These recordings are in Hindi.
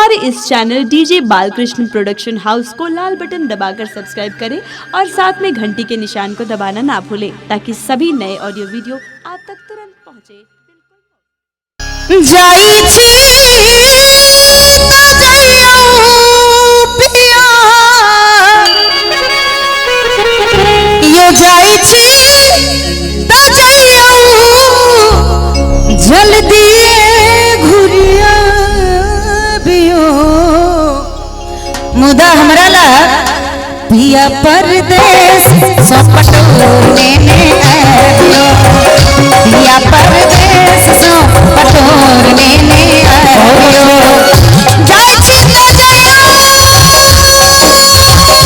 हमारे इस channel DJ Balkrishna production house को लाल बटन दबाकर सब्सक्राइब करें और साथ में घंटी के निशान को दबाना ना भूलें ताकि सभी नए ऑडियो वीडियो आप तक तुरंत पहुंचे। जल्दी घुरिया बियो मुदा हमरा ला पिया परदेश सपटोने में आयो पिया परदेश सपटोने में आयो जाई छी तो जइयो पिया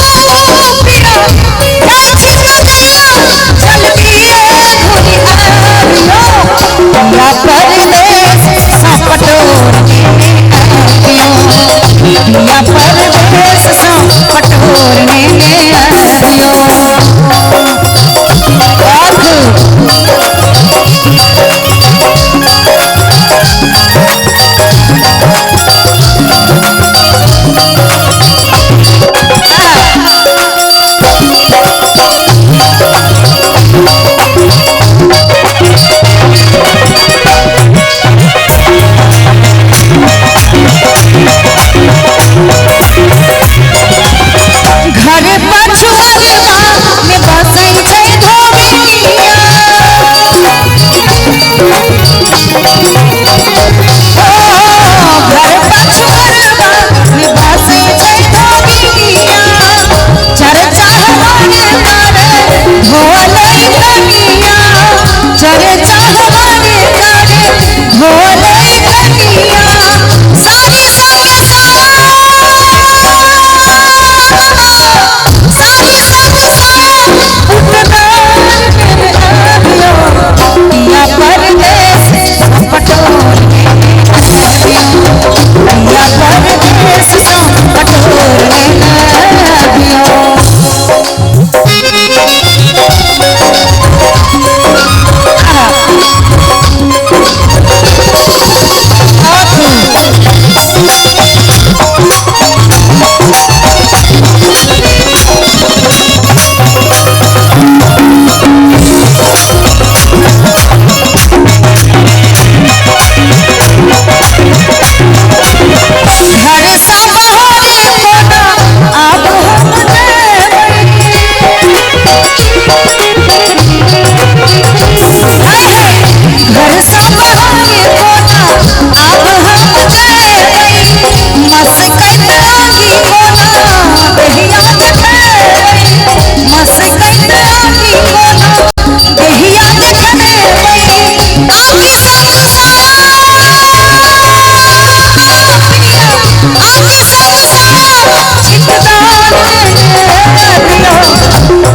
जाई छी तो जइयो जल्दी घुरिया बियो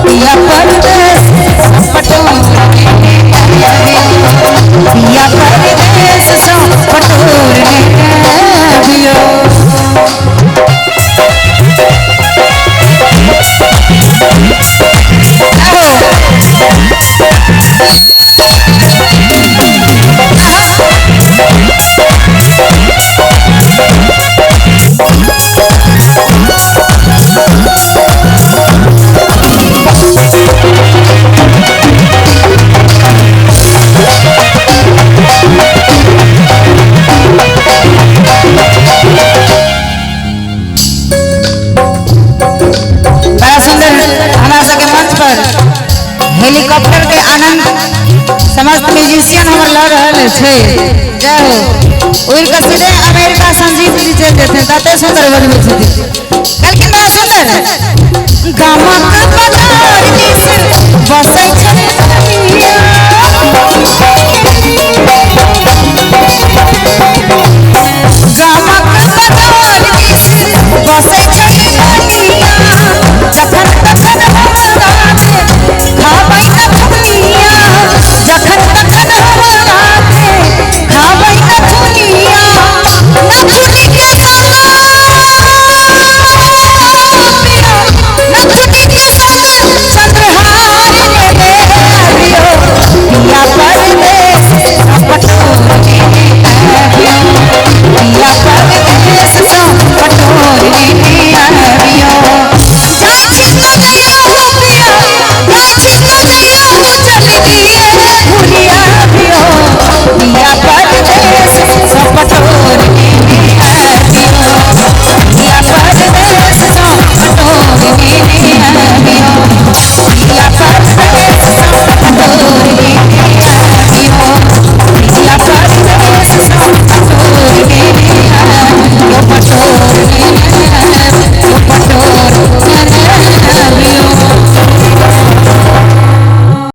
पिया परदेश सपटोने में आयो पिया परदेश सपटोने में आयो हेलीकॉप्टर के आनंद समस्त म्यूजिशियन हमर ल रहल छै जाओ उड़ के सीधे अमेरिका संजीव जी चल जेते तते सुंदर बजबै छथिन लेकिन बड़ा सुंदर गामा